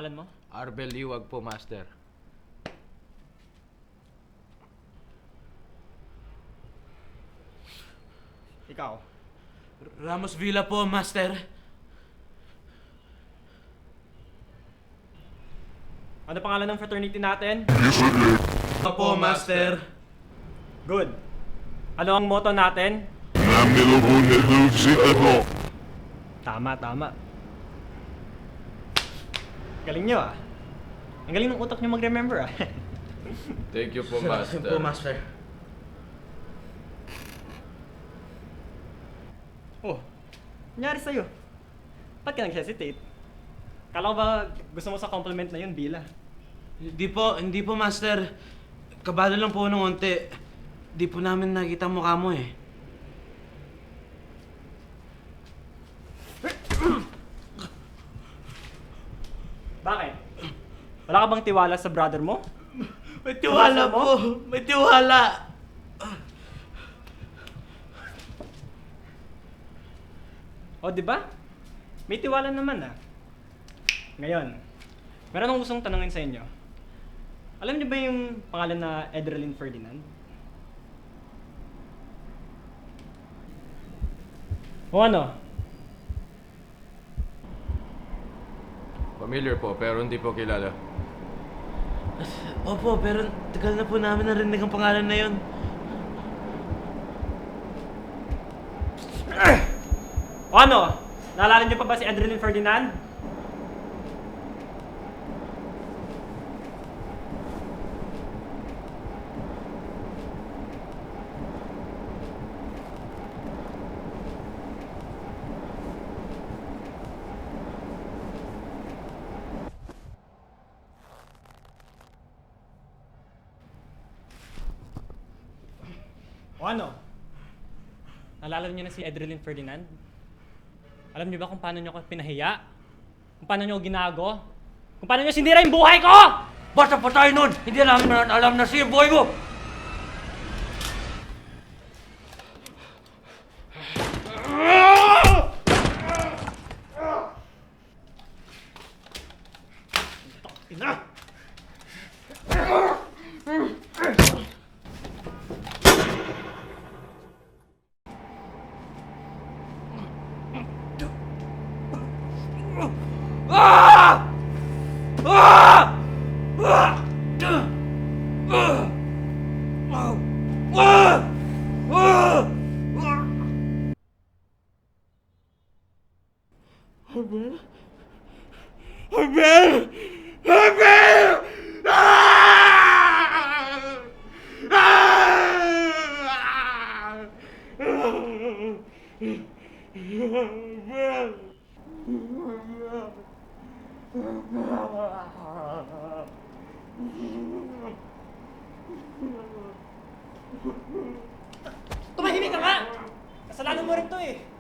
pangalan mo? Arbel Liwag po, Master. Ikaw? Ramos Villa po, Master. Ano pangalan ng fraternity natin? Opo, Master. Good. Ano ang motto natin? Tama, tama. Galing nyo ah. Ang galing ng utak nyo mag-remember ah. Thank you po, Master. Po, Master. Oh, nangyari sa'yo? Ba't ka nag-hesitate? Kala ko ba gusto mo sa compliment na yun, Bila? Hindi po, Master. Kabado lang po ng onti. Di po namin nakita mukha mo eh. Bakit? Wala ka bang tiwala sa brother mo? May tiwala Kabasa mo? po! May tiwala! O, di ba? May tiwala naman ah. Ngayon, meron akong gustong tanungin sa inyo. Alam niyo ba yung pangalan na Edralyn Ferdinand? O ano? Familiar po, pero hindi po kilala. Opo, pero tagal na po namin narinig ang pangalan na yun. O ano? Naalala niyo pa ba si Edralyn Ferdinand? O ano? Naalala niyo na si Edralyn Ferdinand? Alam niyo ba kung paano niyo ako pinahiya? Kung paano niyo ako ginago? Kung paano niyo sinira yung buhay ko? Basta pa tayo nun! Hindi namin alam na siya boy mo! Ina! Ah! Ah! Ah! Ah! Ah! Ah! Arbel? Arbel! Arbel! Ah! Ah! Arbel! Tumahimik ka nga! Kasalanan mo rin to eh!